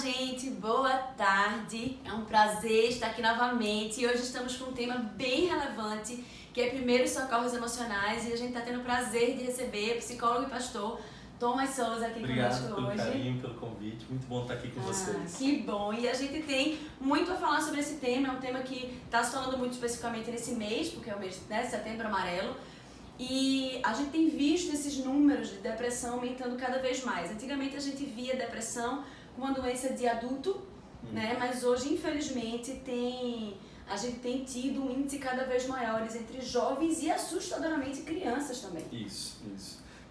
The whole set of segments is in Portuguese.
gente, boa tarde. É um prazer estar aqui novamente e hoje estamos com um tema bem relevante, que é primeiros socorros emocionais, e a gente está tendo o prazer de receber psicólogo e pastor Thomas Souza aqui conosco hoje. Obrigado pelo carinho, pelo convite, muito bom estar aqui com vocês. Que bom, e a gente tem muito a falar sobre esse tema, é um tema que está se falando muito especificamente nesse mês, porque é o mês de Setembro Amarelo, e a gente tem visto esses números de depressão aumentando cada vez mais. Antigamente a gente via depressão como uma doença de adulto, né? Mas hoje, infelizmente, a gente tem tido um índice cada vez maiores entre jovens e assustadoramente crianças também. Isso.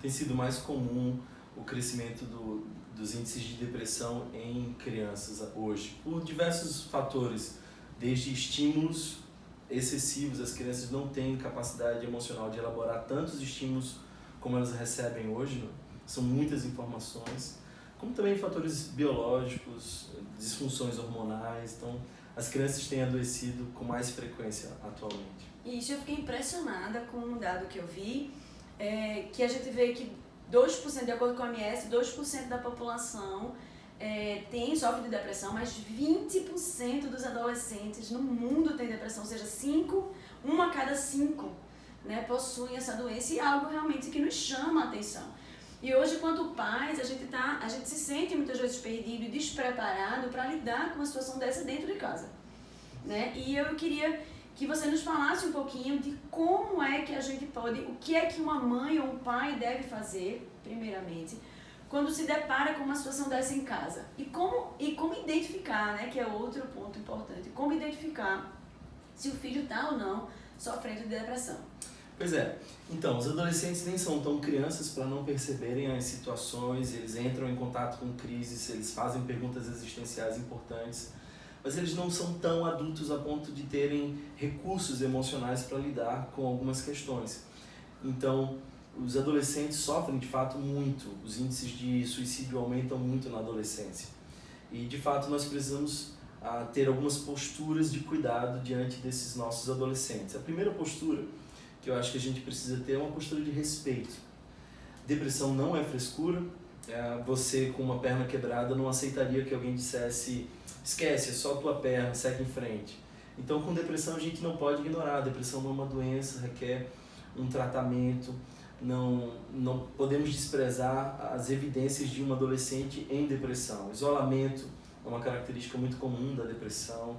Tem sido mais comum o crescimento dos índices de depressão em crianças hoje, por diversos fatores, desde estímulos excessivos. As crianças não têm capacidade emocional de elaborar tantos estímulos como elas recebem hoje, né? São muitas informações, como também fatores biológicos, disfunções hormonais. Então, as crianças têm adoecido com mais frequência atualmente. Isso, eu fiquei impressionada com um dado que eu vi, que a gente vê que 2%, de acordo com a OMS, 2% da população sofre de depressão, mas 20% dos adolescentes no mundo tem depressão, ou seja, 1 a cada 5, né, possuem essa doença, e é algo realmente que nos chama a atenção. E hoje, quanto pais, a gente se sente muitas vezes perdido e despreparado para lidar com uma situação dessa dentro de casa, né? E eu queria que você nos falasse um pouquinho de como é que a gente pode, o que é que uma mãe ou um pai deve fazer, primeiramente, quando se depara com uma situação dessa em casa. E como identificar, né, que é outro ponto importante, como identificar se o filho está ou não sofrendo de depressão. Pois é, então, os adolescentes nem são tão crianças para não perceberem as situações, eles entram em contato com crises, eles fazem perguntas existenciais importantes, mas eles não são tão adultos a ponto de terem recursos emocionais para lidar com algumas questões. Então, os adolescentes sofrem de fato muito, os índices de suicídio aumentam muito na adolescência. E de fato nós precisamos ter algumas posturas de cuidado diante desses nossos adolescentes. A primeira postura que eu acho que a gente precisa ter é uma postura de respeito. Depressão não é frescura. Você com uma perna quebrada não aceitaria que alguém dissesse: esquece, é só tua perna, segue em frente. Então, com depressão a gente não pode ignorar. A depressão não é uma doença, requer um tratamento. Não podemos desprezar as evidências de um adolescente em depressão. Isolamento é uma característica muito comum da depressão.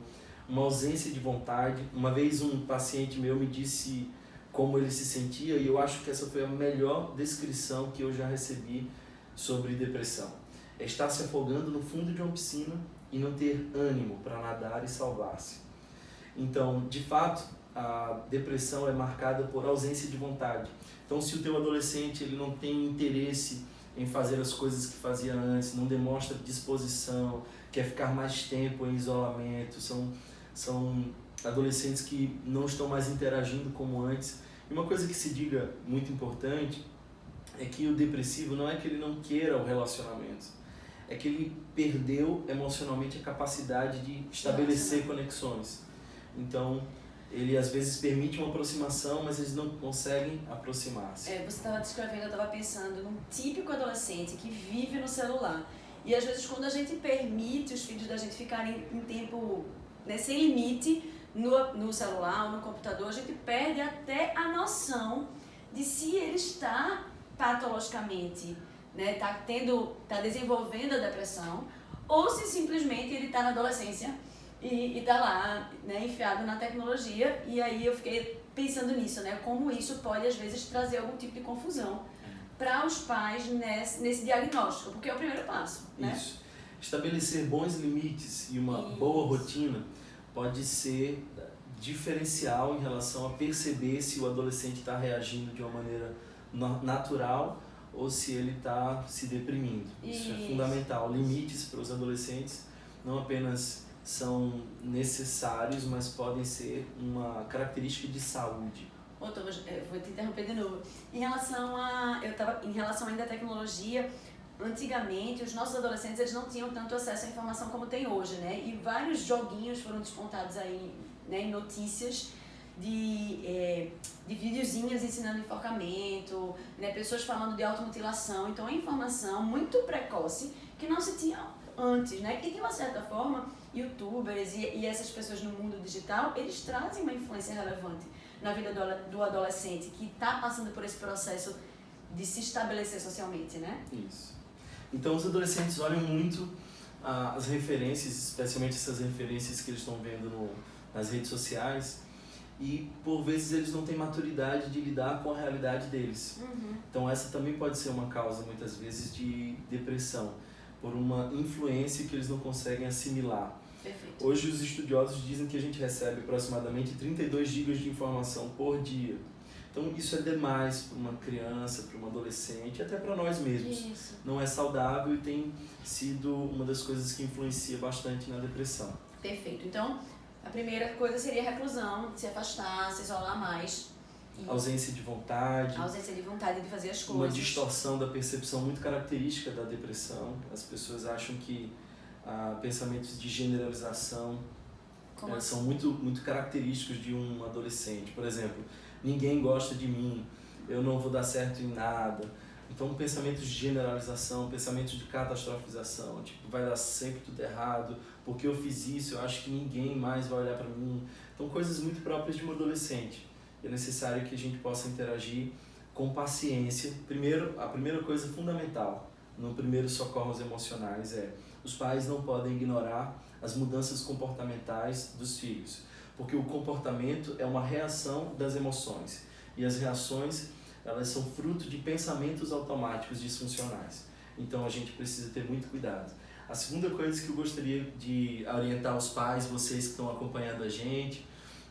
Uma ausência de vontade. Uma vez um paciente meu me disse como ele se sentia, e eu acho que essa foi a melhor descrição que eu já recebi sobre depressão. É estar se afogando no fundo de uma piscina e não ter ânimo para nadar e salvar-se. Então, de fato, a depressão é marcada por ausência de vontade. Então, se o teu adolescente ele não tem interesse em fazer as coisas que fazia antes, não demonstra disposição, quer ficar mais tempo em isolamento, são adolescentes que não estão mais interagindo como antes. E uma coisa que se diga muito importante é que o depressivo não é que ele não queira o relacionamento, é que ele perdeu emocionalmente a capacidade de estabelecer conexões. Então, ele às vezes permite uma aproximação, mas eles não conseguem aproximar-se. Você estava descrevendo, eu estava pensando num típico adolescente que vive no celular. E às vezes quando a gente permite os filhos da gente ficarem em tempo, né, sem limite no celular ou no computador, a gente perde até a noção de se ele está patologicamente, né, tá desenvolvendo a depressão, ou se simplesmente ele está na adolescência e está lá, né, enfiado na tecnologia. E aí eu fiquei pensando nisso, né, como isso pode às vezes trazer algum tipo de confusão para os pais nesse diagnóstico, porque é o primeiro passo, né? Isso. Estabelecer bons limites e uma boa rotina pode ser diferencial em relação a perceber se o adolescente está reagindo de uma maneira natural ou se ele está se deprimindo. Isso é fundamental. Limites para os adolescentes não apenas são necessários, mas podem ser uma característica de saúde. Thomas, vou te interromper de novo. Em relação ainda à tecnologia, antigamente os nossos adolescentes eles não tinham tanto acesso à informação como tem hoje, né? E vários joguinhos foram despontados aí, né, em notícias de videozinhos ensinando enforcamento, né, pessoas falando de automutilação. Então é informação muito precoce que não se tinha antes, né? E de uma certa forma, youtubers e essas pessoas no mundo digital, eles trazem uma influência relevante na vida do adolescente que está passando por esse processo de se estabelecer socialmente, né? Isso. Então os adolescentes olham muito as referências, especialmente essas referências que eles estão vendo nas redes sociais, e por vezes eles não têm maturidade de lidar com a realidade deles. Então essa também pode ser uma causa muitas vezes de depressão, por uma influência que eles não conseguem assimilar. Perfeito. Hoje os estudiosos dizem que a gente recebe aproximadamente 32 GB de informação por dia. Então isso é demais para uma criança, para um adolescente, até para nós mesmos. Isso. Não é saudável e tem sido uma das coisas que influencia bastante na depressão. Perfeito. Então, a primeira coisa seria a reclusão, se afastar, se isolar mais. Ausência de vontade. Ausência de vontade de fazer as coisas. Uma distorção da percepção muito característica da depressão. As pessoas acham que pensamentos de generalização são muito característicos de um adolescente. Por exemplo, ninguém gosta de mim, eu não vou dar certo em nada. Então, pensamentos de generalização, pensamentos de catastrofização, tipo, vai dar sempre tudo errado, porque eu fiz isso, eu acho que ninguém mais vai olhar para mim. Então, coisas muito próprias de um adolescente. É necessário que a gente possa interagir com paciência. Primeiro, a primeira coisa fundamental no primeiro socorros emocionais é: os pais não podem ignorar as mudanças comportamentais dos filhos, porque o comportamento é uma reação das emoções, e as reações, elas são fruto de pensamentos automáticos disfuncionais. Então a gente precisa ter muito cuidado. A segunda coisa que eu gostaria de orientar os pais, vocês que estão acompanhando a gente,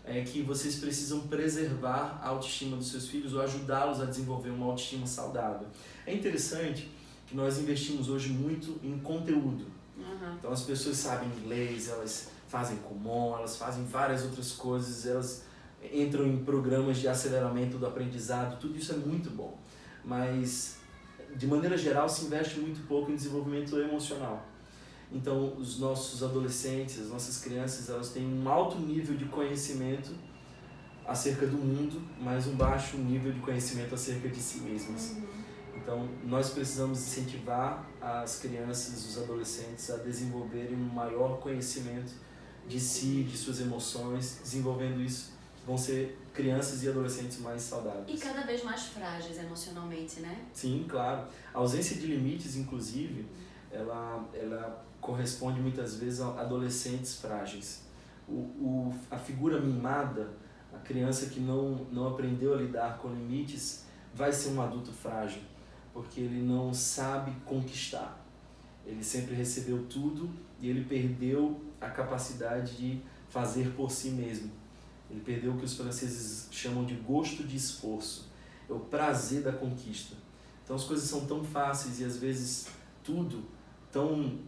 é que vocês precisam preservar a autoestima dos seus filhos ou ajudá-los a desenvolver uma autoestima saudável. É interessante que nós investimos hoje muito em conteúdo. Então as pessoas sabem inglês, elas fazem Kumon, elas fazem várias outras coisas, elas entram em programas de aceleramento do aprendizado, tudo isso é muito bom. Mas, de maneira geral, se investe muito pouco em desenvolvimento emocional. Então, os nossos adolescentes, as nossas crianças, elas têm um alto nível de conhecimento acerca do mundo, mas um baixo nível de conhecimento acerca de si mesmas. Então, nós precisamos incentivar as crianças, os adolescentes a desenvolverem um maior conhecimento de si, de suas emoções. Desenvolvendo isso, vão ser crianças e adolescentes mais saudáveis. E cada vez mais frágeis emocionalmente, né? Sim, claro. A ausência de limites, inclusive, ela corresponde muitas vezes a adolescentes frágeis. A figura mimada, a criança que não aprendeu a lidar com limites, vai ser um adulto frágil, porque ele não sabe conquistar. Ele sempre recebeu tudo e ele perdeu a capacidade de fazer por si mesmo. Ele perdeu o que os franceses chamam de gosto de esforço. É o prazer da conquista. Então as coisas são tão fáceis e às vezes tudo tão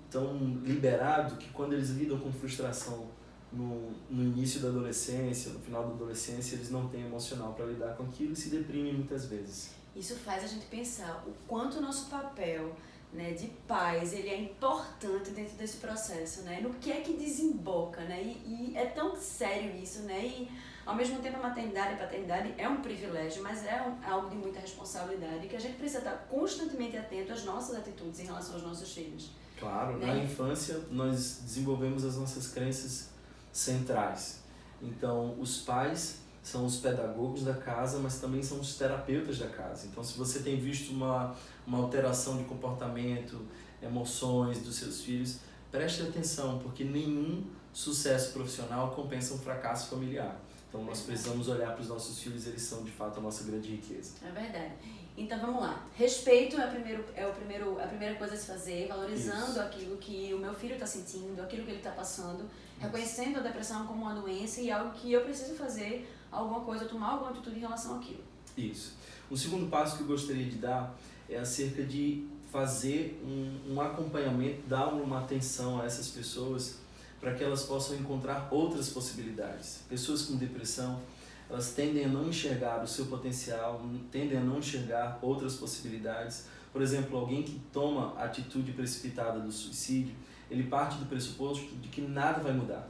liberado que quando eles lidam com frustração no início da adolescência, no final da adolescência, eles não têm emocional para lidar com aquilo e se deprimem muitas vezes. Isso faz a gente pensar o quanto o nosso papel, né, de pais, ele é importante dentro desse processo, né? No que é que desemboca, né? E é tão sério isso, né? E ao mesmo tempo a maternidade e a paternidade é um privilégio, mas é algo de muita responsabilidade, que a gente precisa estar constantemente atento às nossas atitudes em relação aos nossos filhos. Claro, né? Na infância nós desenvolvemos as nossas crenças centrais. Então os pais são os pedagogos da casa, mas também são os terapeutas da casa. Então, se você tem visto uma alteração de comportamento, emoções dos seus filhos, preste atenção, porque nenhum sucesso profissional compensa um fracasso familiar. Então, nós precisamos olhar para os nossos filhos, eles são, de fato, a nossa grande riqueza. É verdade. Então, vamos lá. Respeito é a primeira coisa a se fazer, valorizando Isso. aquilo que o meu filho está sentindo, aquilo que ele está passando, reconhecendo a depressão como uma doença e algo que eu preciso fazer alguma coisa, tomar alguma atitude em relação àquilo. Isso. Um segundo passo que eu gostaria de dar é acerca de fazer um acompanhamento, dar uma atenção a essas pessoas para que elas possam encontrar outras possibilidades. Pessoas com depressão, elas tendem a não enxergar o seu potencial, tendem a não enxergar outras possibilidades. Por exemplo, alguém que toma a atitude precipitada do suicídio, ele parte do pressuposto de que nada vai mudar.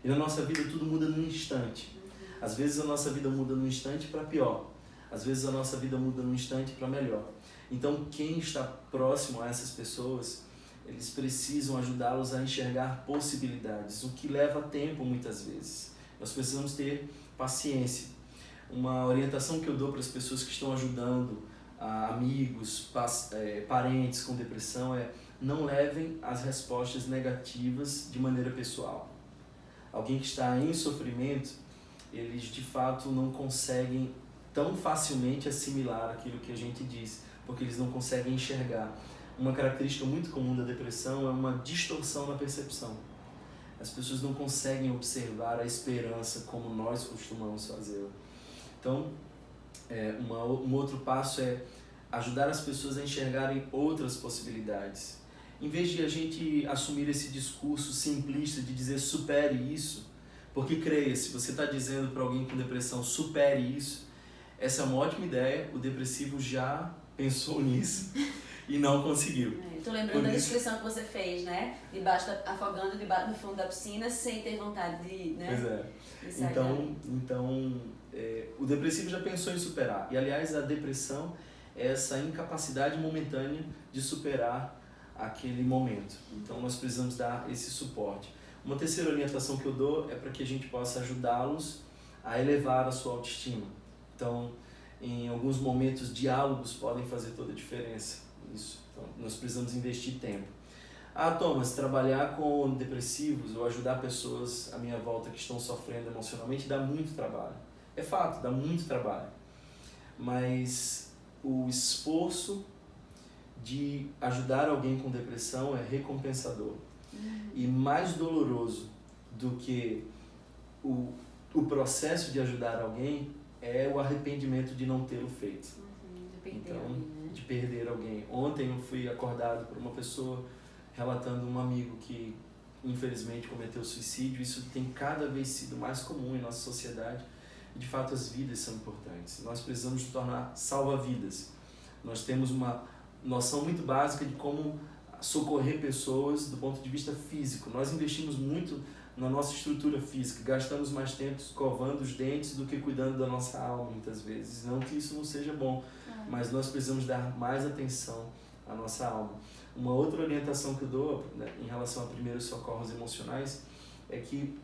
E na nossa vida tudo muda num instante. Às vezes a nossa vida muda num instante para pior. Às vezes a nossa vida muda num instante para melhor. Então quem está próximo a essas pessoas eles precisam ajudá-los a enxergar possibilidades, o que leva tempo muitas vezes. Nós precisamos ter paciência. Uma orientação que eu dou para as pessoas que estão ajudando amigos, parentes com depressão é: não levem as respostas negativas de maneira pessoal. Alguém que está em sofrimento, eles de fato não conseguem tão facilmente assimilar aquilo que a gente diz, porque eles não conseguem enxergar. Uma característica muito comum da depressão é uma distorção na percepção. As pessoas não conseguem observar a esperança como nós costumamos fazê-la. Então, um outro passo é ajudar as pessoas a enxergarem outras possibilidades. Em vez de a gente assumir esse discurso simplista de dizer supere isso, porque creia, se você está dizendo para alguém com depressão supere isso, essa é uma ótima ideia, o depressivo já pensou nisso e não conseguiu. Estou lembrando da descrição que você fez, né? Afogando debaixo do fundo da piscina sem ter vontade de, né? Pois é. Então, o depressivo já pensou em superar. E, aliás, a depressão é essa incapacidade momentânea de superar aquele momento. Então, nós precisamos dar esse suporte. Uma terceira orientação que eu dou é para que a gente possa ajudá-los a elevar a sua autoestima. Então, em alguns momentos, diálogos podem fazer toda a diferença. Isso. Então, nós precisamos investir tempo. Thomas, trabalhar com depressivos ou ajudar pessoas à minha volta que estão sofrendo emocionalmente dá muito trabalho. É fato, dá muito trabalho. Mas o esforço de ajudar alguém com depressão é recompensador. E mais doloroso do que o processo de ajudar alguém é o arrependimento de não tê-lo feito. De perder alguém. Ontem eu fui acordado por uma pessoa relatando um amigo que infelizmente cometeu suicídio. Isso tem cada vez sido mais comum em nossa sociedade. E de fato as vidas são importantes. Nós precisamos nos tornar salva-vidas. Nós temos uma noção muito básica de como socorrer pessoas do ponto de vista físico. Nós investimos muito na nossa estrutura física, gastamos mais tempo escovando os dentes do que cuidando da nossa alma muitas vezes. Não que isso não seja bom, mas nós precisamos dar mais atenção à nossa alma. Uma outra orientação que eu dou, né, em relação a primeiros socorros emocionais é que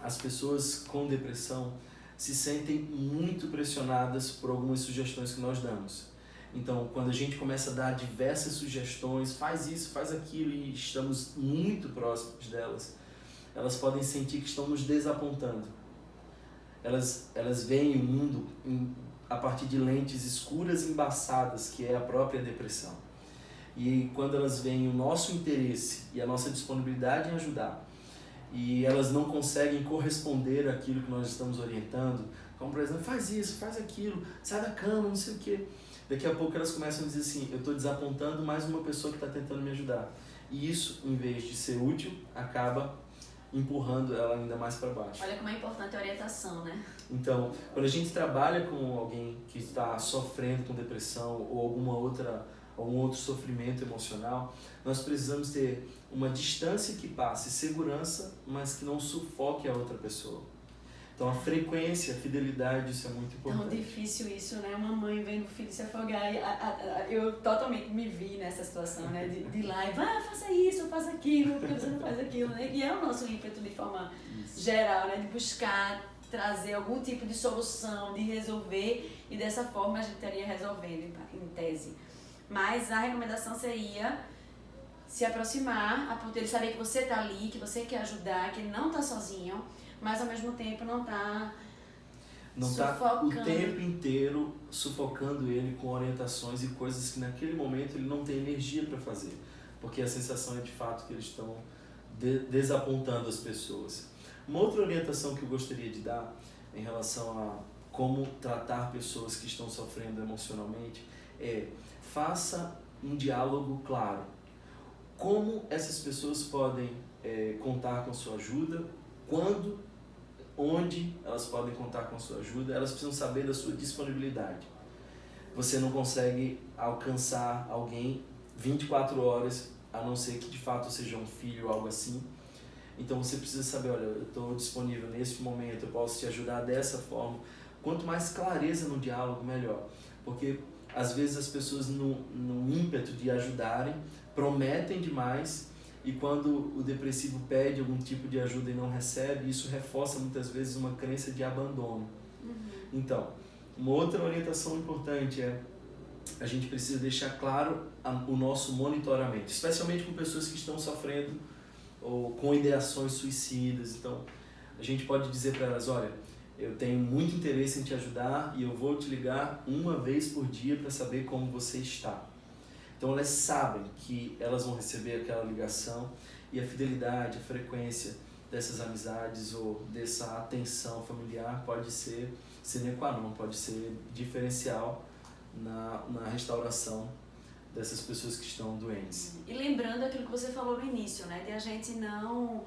as pessoas com depressão se sentem muito pressionadas por algumas sugestões que nós damos. Então, quando a gente começa a dar diversas sugestões, faz isso, faz aquilo, e estamos muito próximos delas, elas podem sentir que estão nos desapontando. Elas veem o mundo a partir de lentes escuras e embaçadas, que é a própria depressão. E quando elas veem o nosso interesse e a nossa disponibilidade em ajudar, e elas não conseguem corresponder àquilo que nós estamos orientando, como por exemplo, faz isso, faz aquilo, sai da cama, não sei o quê. Daqui a pouco elas começam a dizer assim, eu estou desapontando mais uma pessoa que está tentando me ajudar. E isso, em vez de ser útil, acaba empurrando ela ainda mais para baixo. Olha como é importante a orientação, né? Então, quando a gente trabalha com alguém que está sofrendo com depressão ou algum outro sofrimento emocional, nós precisamos ter uma distância que passe segurança, mas que não sufoque a outra pessoa. Então, a frequência, a fidelidade, isso é muito importante. Tão difícil isso, né? Uma mãe vendo o filho se afogar. Eu totalmente me vi nessa situação, né? De ir lá e faça isso, faça aquilo, porque você não faz aquilo, né? E é o nosso ímpeto de forma geral, né? De buscar trazer algum tipo de solução, de resolver, e dessa forma a gente estaria resolvendo, em tese. Mas a recomendação seria se aproximar, a ponto de ele saber que você está ali, que você quer ajudar, que ele não está sozinho, mas ao mesmo tempo não está o tempo inteiro sufocando ele com orientações e coisas que naquele momento ele não tem energia para fazer, porque a sensação é de fato que eles estão desapontando as pessoas. Uma outra orientação que eu gostaria de dar em relação a como tratar pessoas que estão sofrendo emocionalmente é: faça um diálogo claro. Como essas pessoas podem contar com sua ajuda, quando, onde elas podem contar com sua ajuda, elas precisam saber da sua disponibilidade. Você não consegue alcançar alguém 24 horas, a não ser que de fato seja um filho ou algo assim. Então você precisa saber, olha, eu estou disponível nesse momento, eu posso te ajudar dessa forma. Quanto mais clareza no diálogo, melhor. Porque às vezes as pessoas no ímpeto de ajudarem, prometem demais e quando o depressivo pede algum tipo de ajuda e não recebe, isso reforça muitas vezes uma crença de abandono. Então, uma outra orientação importante é a gente precisa deixar claro o nosso monitoramento, especialmente com pessoas que estão sofrendo ou com ideações suicidas. Então, a gente pode dizer para elas, olha, eu tenho muito interesse em te ajudar e eu vou te ligar uma vez por dia para saber como você está. Então, elas sabem que elas vão receber aquela ligação e a fidelidade, a frequência dessas amizades ou dessa atenção familiar pode ser sine qua non, pode ser diferencial na restauração dessas pessoas que estão doentes. E lembrando aquilo que você falou no início, né, de a gente não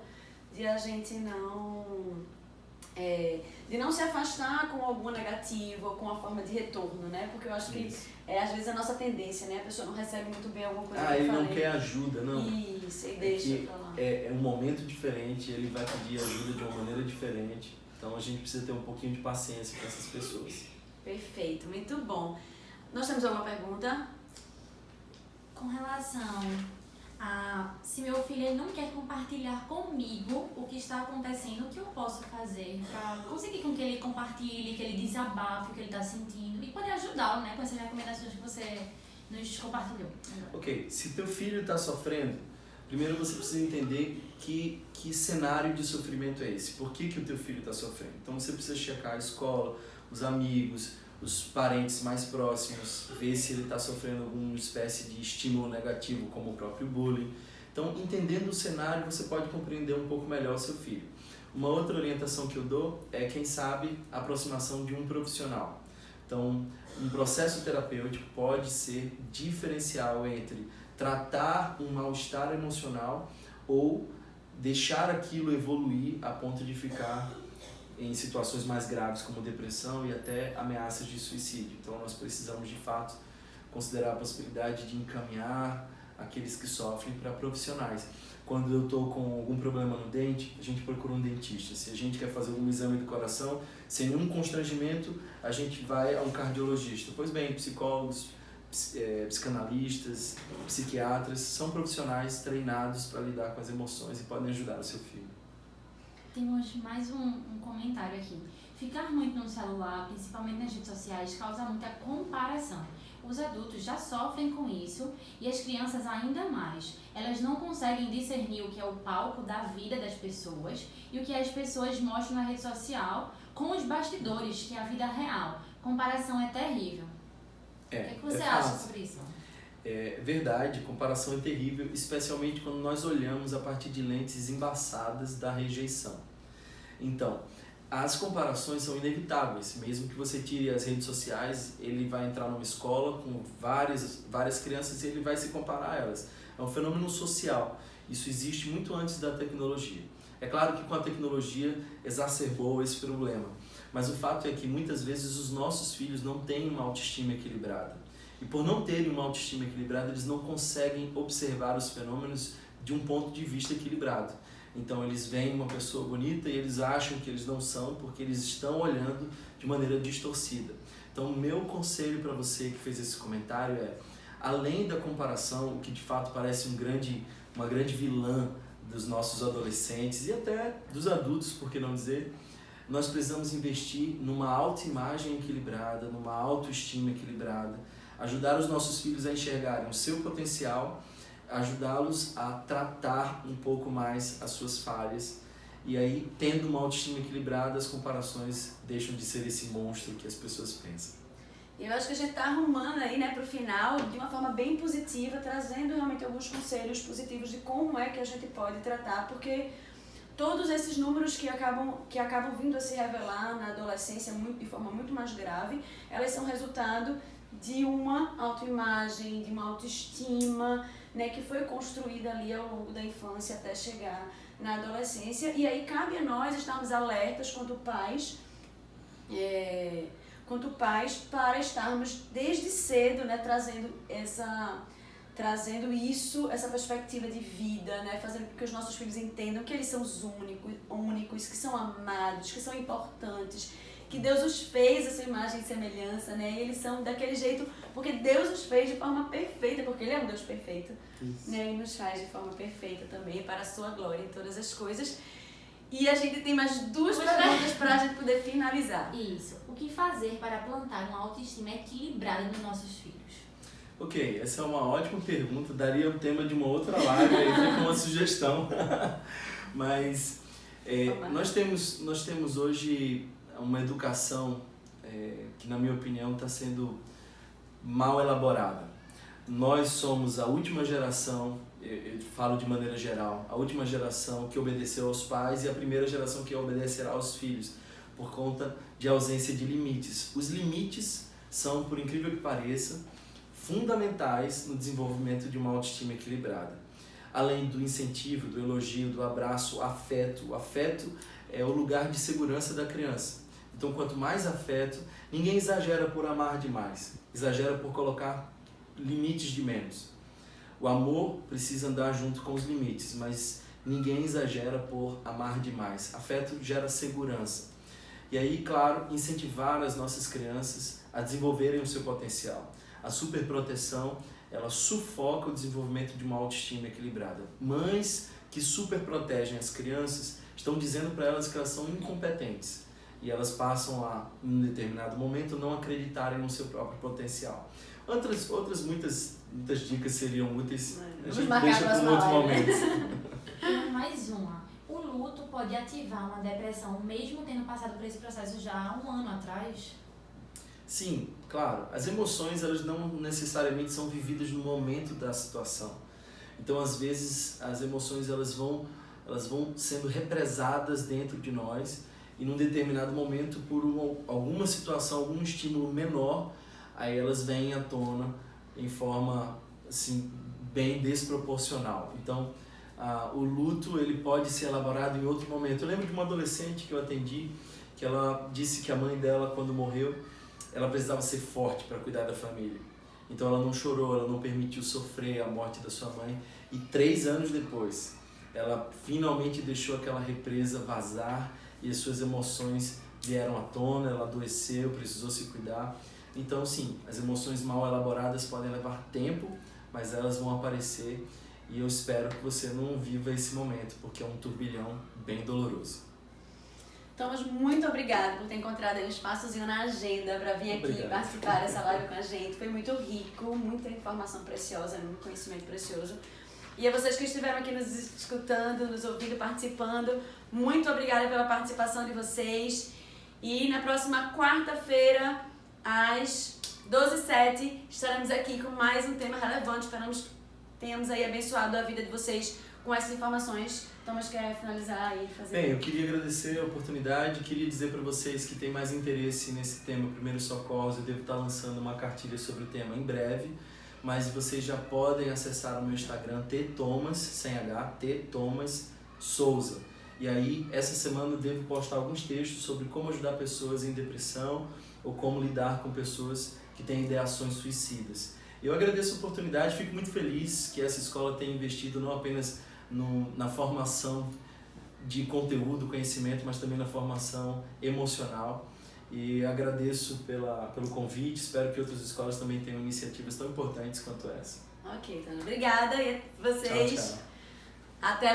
de não se afastar com alguma negativa ou com uma forma de retorno, né? Porque eu acho que às vezes a nossa tendência, né? A pessoa não recebe muito bem alguma coisa que eu ele falei. não quer ajuda, não. Isso, e deixa pra lá. É um momento diferente, ele vai pedir ajuda de uma maneira diferente. Então a gente precisa ter um pouquinho de paciência com essas pessoas. Perfeito, muito bom. Nós temos alguma pergunta? Com relação a se meu filho ele não quer compartilhar comigo o que está acontecendo, o que eu posso fazer para conseguir com que ele compartilhe, que ele desabafe o que ele está sentindo e poder ajudá-lo, né, com essas recomendações que você nos compartilhou. Ok, se teu filho está sofrendo, primeiro você precisa entender que cenário de sofrimento é esse, por que o teu filho está sofrendo. Então você precisa checar a escola, os amigos, os parentes mais próximos, ver se ele está sofrendo alguma espécie de estímulo negativo, como o próprio bullying. Então, entendendo o cenário, você pode compreender um pouco melhor o seu filho. Uma outra orientação que eu dou é, quem sabe, a aproximação de um profissional. Então, um processo terapêutico pode ser diferencial entre tratar um mal-estar emocional ou deixar aquilo evoluir a ponto de ficar em situações mais graves como depressão e até ameaças de suicídio. Então nós precisamos de fato considerar a possibilidade de encaminhar aqueles que sofrem para profissionais. Quando eu estou com algum problema no dente, a gente procura um dentista. Se a gente quer fazer algum exame do coração, sem nenhum constrangimento, a gente vai a um cardiologista. Pois bem, psicólogos, psicanalistas, psiquiatras são profissionais treinados para lidar com as emoções e podem ajudar o seu filho. Temos mais um comentário aqui. Ficar muito no celular, principalmente nas redes sociais, causa muita comparação. Os adultos já sofrem com isso e as crianças ainda mais. Elas não conseguem discernir o que é o palco da vida das pessoas e o que as pessoas mostram na rede social com os bastidores, que é a vida real. Comparação é terrível. O que você acha sobre isso? É verdade, comparação é terrível, especialmente quando nós olhamos a partir de lentes embaçadas da rejeição. Então, as comparações são inevitáveis, mesmo que você tire as redes sociais, ele vai entrar numa escola com várias crianças e ele vai se comparar a elas. É um fenômeno social, isso existe muito antes da tecnologia. É claro que com a tecnologia exacerbou esse problema, mas o fato é que muitas vezes os nossos filhos não têm uma autoestima equilibrada. E por não terem uma autoestima equilibrada, eles não conseguem observar os fenômenos de um ponto de vista equilibrado. Então eles veem uma pessoa bonita e eles acham que eles não são porque eles estão olhando de maneira distorcida. Então o meu conselho para você que fez esse comentário é, além da comparação, o que de fato parece uma grande vilã dos nossos adolescentes e até dos adultos, por que não dizer, nós precisamos investir numa autoimagem equilibrada, numa autoestima equilibrada, ajudar os nossos filhos a enxergarem o seu potencial, ajudá-los a tratar um pouco mais as suas falhas e aí, tendo uma autoestima equilibrada, as comparações deixam de ser esse monstro que as pessoas pensam. Eu acho que a gente está arrumando aí, né, para o final de uma forma bem positiva, trazendo realmente alguns conselhos positivos de como é que a gente pode tratar, porque todos esses números que acabam vindo a se revelar na adolescência de forma muito mais grave, elas são resultado de uma autoimagem, de uma autoestima, né, que foi construída ali ao longo da infância até chegar na adolescência. E aí cabe a nós estarmos alertas quanto pais para estarmos desde cedo, né, trazendo essa perspectiva de vida, né, fazendo com que os nossos filhos entendam que eles são os únicos, que são amados, que são importantes que Deus os fez a sua imagem e semelhança, né? E eles são daquele jeito porque Deus os fez de forma perfeita, porque Ele é um Deus perfeito, né? E nos faz de forma perfeita também, para a sua glória em todas as coisas. E a gente tem mais duas perguntas para a gente poder finalizar. Isso. O que fazer para plantar uma autoestima equilibrada nos nossos filhos? Ok, essa é uma ótima pergunta, daria o tema de uma outra live, aí fica uma sugestão. Mas nós temos hoje uma educação que, na minha opinião, está sendo mal elaborada. Nós somos a última geração, eu falo de maneira geral, a última geração que obedeceu aos pais e a primeira geração que obedecerá aos filhos, por conta de ausência de limites. Os limites são, por incrível que pareça, fundamentais no desenvolvimento de uma autoestima equilibrada. Além do incentivo, do elogio, do abraço, o afeto é o lugar de segurança da criança. Então, quanto mais afeto, ninguém exagera por amar demais, exagera por colocar limites de menos. O amor precisa andar junto com os limites, mas ninguém exagera por amar demais. Afeto gera segurança. E aí, claro, incentivar as nossas crianças a desenvolverem o seu potencial. A superproteção, ela sufoca o desenvolvimento de uma autoestima equilibrada. Mães que superprotegem as crianças estão dizendo para elas que elas são incompetentes e elas passam a, em um determinado momento, não acreditarem no seu próprio potencial. Outras muitas dicas seriam úteis, a gente deixa para um outro momento. Mais uma. O luto pode ativar uma depressão, mesmo tendo passado por esse processo já há um ano atrás? Sim, claro. As emoções, elas não necessariamente são vividas no momento da situação. Então, às vezes, as emoções elas vão sendo represadas dentro de nós e num determinado momento, por alguma situação, algum estímulo menor, aí elas vêm à tona em forma assim, bem desproporcional. Então, o luto ele pode ser elaborado em outro momento. Eu lembro de uma adolescente que eu atendi, que ela disse que a mãe dela, quando morreu, ela precisava ser forte para cuidar da família. Então ela não chorou, ela não permitiu sofrer a morte da sua mãe. E 3 anos depois, ela finalmente deixou aquela represa vazar e as suas emoções vieram à tona, ela adoeceu, precisou se cuidar. Então sim, as emoções mal elaboradas podem levar tempo, mas elas vão aparecer e eu espero que você não viva esse momento, porque é um turbilhão bem doloroso. Thomas, muito obrigada por ter encontrado um espaçozinho na agenda para vir aqui participar dessa live com a gente. Foi muito rico, muita informação preciosa, muito conhecimento precioso. E a vocês que estiveram aqui nos escutando, nos ouvindo, participando, muito obrigada pela participação de vocês. E na próxima quarta-feira, às 12h07, estaremos aqui com mais um tema relevante. Esperamos que tenhamos aí abençoado a vida de vocês com essas informações. Thomas, quer finalizar e fazer? Bem, eu queria agradecer a oportunidade, queria dizer para vocês que tem mais interesse nesse tema, Primeiros Socorros, eu devo estar lançando uma cartilha sobre o tema em breve, mas vocês já podem acessar o meu Instagram, tthomas, sem H, tthomas Souza. E aí, essa semana eu devo postar alguns textos sobre como ajudar pessoas em depressão ou como lidar com pessoas que têm ideações suicidas. Eu agradeço a oportunidade, fico muito feliz que essa escola tenha investido não apenas na formação de conteúdo, conhecimento, mas também na formação emocional. E agradeço pelo convite, espero que outras escolas também tenham iniciativas tão importantes quanto essa. Ok, então obrigada e vocês. Tchau, tchau. Até